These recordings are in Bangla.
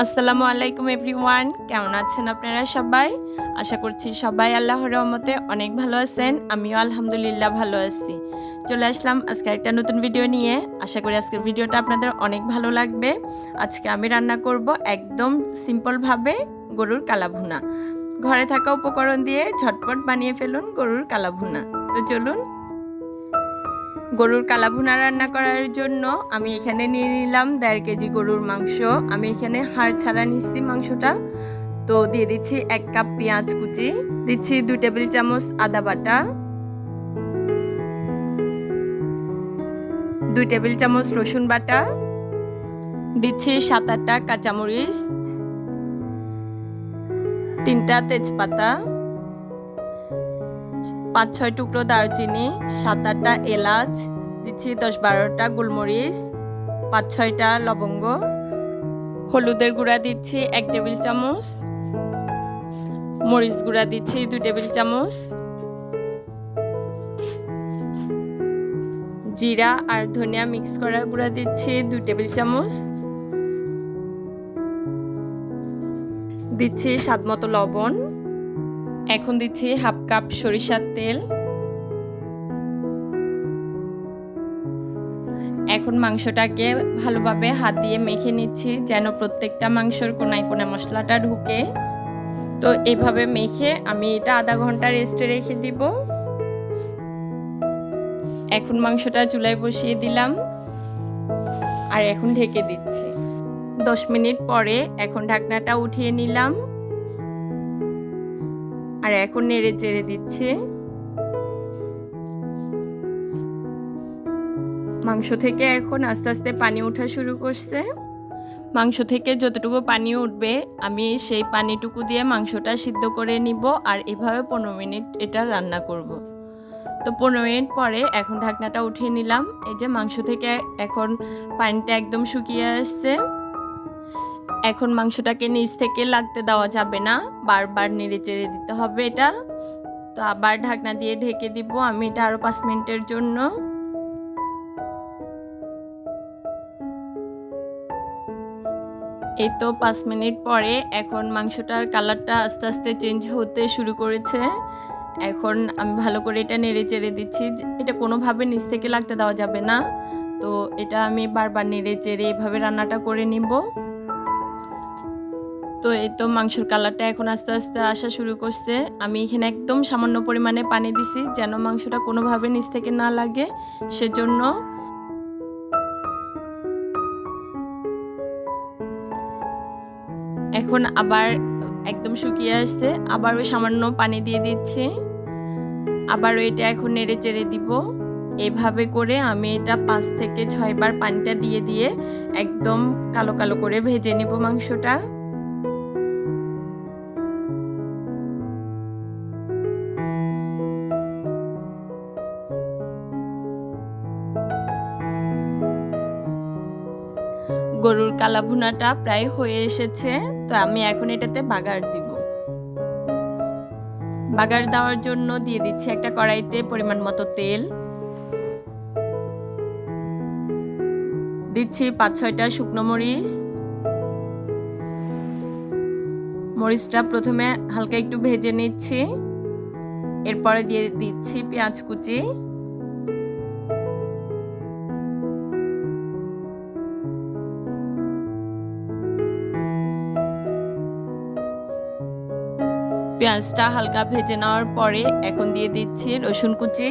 আসসালামু আলাইকুম এভরিওয়ান, কেমন আছেন আপনারা সবাই? আশা করছি সবাই আল্লাহর রহমতে অনেক ভালো আছেন। আমিও আলহামদুলিল্লাহ ভালো আছি। চলে আসলাম আজকে একটা নতুন ভিডিও নিয়ে। আশা করি আজকের ভিডিওটা আপনাদের অনেক ভালো লাগবে। আজকে আমি রান্না করব একদম সিম্পলভাবে গরুর কালাভুনা। ঘরে থাকা উপকরণ দিয়ে ঝটপট বানিয়ে ফেলুন গরুর কালাভুনা। তো চলুন। গরুর কালাভুনা রান্না করার জন্য আমি এখানে নিয়ে নিলাম 1.5 কেজি গরুর মাংস। আমি এখানে হাড় ছাড়া নিচ্ছি মাংসটা। তো দিয়ে দিচ্ছি 1 কাপ পেঁয়াজ কুচি, দিচ্ছি 2 টেবিল চামচ আদা বাটা, 2 টেবিল চামচ রসুন বাটা, দিচ্ছি 7-8টা কাঁচামরিচ, 3টা তেজপাতা, 5-6 টুকরো দারচিনি, 7-8টা এলাচ, দিচ্ছি 10-12টা গোলমরিচ, 5-6টা লবঙ্গ, হলুদের গুঁড়া দিচ্ছি 1 টেবিল চামচ, মরিচ গুঁড়া দিচ্ছি 2 টেবিল চামচ, জিরা আর ধনিয়া মিক্স করা গুঁড়া দিচ্ছি 2 টেবিল চামচ, দিচ্ছি স্বাদমতো লবণ। এখন দিচ্ছি 1/2 কাপ সরিষার তেল। এখন মাংসটাকে ভালোভাবে হাত দিয়ে মেখে নিচ্ছি যেন প্রত্যেকটা মাংসের কোনায় কোনায় মশলাটা ঢুকে। তো এইভাবে মেখে আমি এটা আধা ঘন্টা রেস্টে রেখে দিব। এখন মাংসটা চুলায় বসিয়ে দিলাম আর এখন ঢেকে দিচ্ছি। 10 মিনিট পরে এখন ঢাকনাটা উঠিয়ে নিলাম আর এখন নেড়ে চেড়ে দিচ্ছি। মাংস থেকে এখন আস্তে আস্তে পানি ওঠা শুরু করছে। মাংস থেকে যতটুকু পানি উঠবে আমি সেই পানিটুকু দিয়ে মাংসটা সিদ্ধ করে নিব আর এভাবে 15 মিনিট এটা রান্না করব। তো 15 মিনিট পরে এখন ঢাকনাটা উঠিয়ে নিলাম। এই যে মাংস থেকে এখন পানিটা একদম শুকিয়ে আসছে। এখন মাংসটাকে নিচ থেকে লাগতে দেওয়া যাবে না, বারবার নেড়ে চেড়ে দিতে হবে এটা। তো আবার ঢাকনা দিয়ে ঢেকে দিব আমি এটা আরো 5 মিনিটের জন্য। এই তো 5 মিনিট পরে এখন মাংসটার কালারটা আস্তে আস্তে চেঞ্জ হতে শুরু করেছে। এখন আমি ভালো করে এটা নেড়ে চেড়ে দিচ্ছি। এটা কোনোভাবে নিচ থেকে লাগতে দেওয়া যাবে না। তো এটা আমি বারবার নেড়ে চেড়ে এভাবে রান্নাটা করে নিব। তো এই তো মাংসের কালারটা এখন আস্তে আস্তে আসা শুরু করছে। আমি এখানে একদম সামান্য পরিমাণে পানি দিছি যেন মাংসটা কোনোভাবে নিচ থেকে না লাগে, সেজন্য। এখন আবার একদম শুকিয়ে আসছে, আবারও সামান্য পানি দিয়ে দিচ্ছি। আবারও এটা এখন নেড়ে চেড়ে দিব। এইভাবে করে আমি এটা 5 থেকে 6 বার পানিটা দিয়ে দিয়ে একদম কালো কালো করে ভেজে নিব মাংসটা। গরুর কালাভুনাটা প্রায় হয়ে এসেছে। তো আমি এখন এটাতে বাগার দিব। বাগার দেওয়ার জন্য দিয়ে দিচ্ছি একটা কড়াইতে পরিমাণ মতো তেল, দিচ্ছি 5-6টা শুকনো মরিচ। মরিচটা প্রথমে হালকা একটু ভেজে নিচ্ছি, এরপরে দিয়ে দিচ্ছি পেঁয়াজ কুচি, পেঁয়াজটা হালকা ভেজে নেওয়ার পরে এখন দিয়ে দিচ্ছি রসুন কুচি,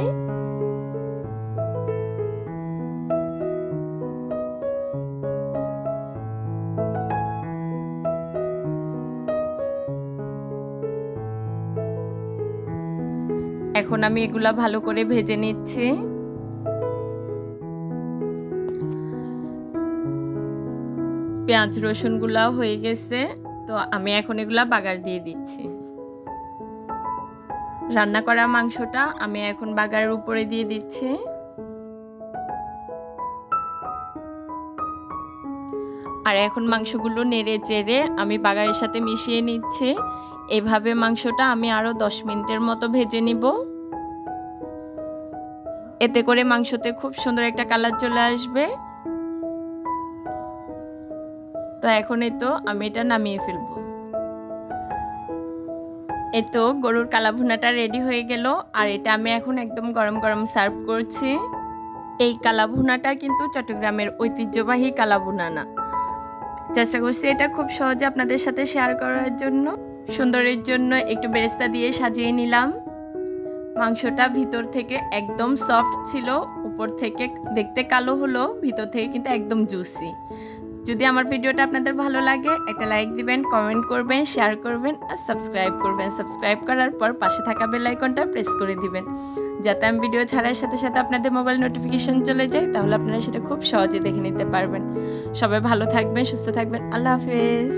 এখন আমি এগুলা ভালো করে ভেজে নিচ্ছি। পেঁয়াজ রসুনগুলা হয়ে গেছে। তো আমি এখন এগুলা বাগার দিয়ে দিচ্ছি। রান্না করা মাংসটা আমি এখন বাগারের উপরে দিয়ে দিচ্ছি। আর এখন মাংসগুলো নেড়ে চেড়ে আমি বাগারের সাথে মিশিয়ে নিচ্ছি। এভাবে মাংসটা আমি আরো 10 মিনিটের মতো ভেজে নিব। এতে করে মাংসতে খুব সুন্দর একটা কালার চলে আসবে। তো এখন এই তো আমি এটা নামিয়ে ফেলবো। এই তো গরুর কালাভুনাটা রেডি হয়ে গেল, আর এটা আমি এখন একদম গরম গরম সার্ভ করছি। এই কালাভুনাটা কিন্তু চট্টগ্রামের ঐতিহ্যবাহী কালাভুনা না। চেষ্টা করছি এটা খুব সহজে আপনাদের সাথে শেয়ার করার জন্য। সুন্দরের জন্য একটু বেরেস্তা দিয়ে সাজিয়ে নিলাম। মাংসটা ভিতর থেকে একদম সফট ছিল, উপর থেকে দেখতে কালো হলো, ভিতর থেকে কিন্তু একদম জুসি। যদি আমার ভিডিওটা আপনাদের ভালো লাগে একটা লাইক দিবেন, কমেন্ট করবেন, শেয়ার করবেন আর সাবস্ক্রাইব করবেন। সাবস্ক্রাইব করার পর পাশে থাকা বেল আইকনটা প্রেস করে দিবেন, যাতে আমি ভিডিও ছাড়ার সাথে সাথে আপনাদের মোবাইল নোটিফিকেশন চলে যায়, তাহলে আপনারা সেটা খুব সহজে দেখে নিতে পারবেন। সবাই ভালো থাকবেন, সুস্থ থাকবেন। আল্লাহ হাফেজ।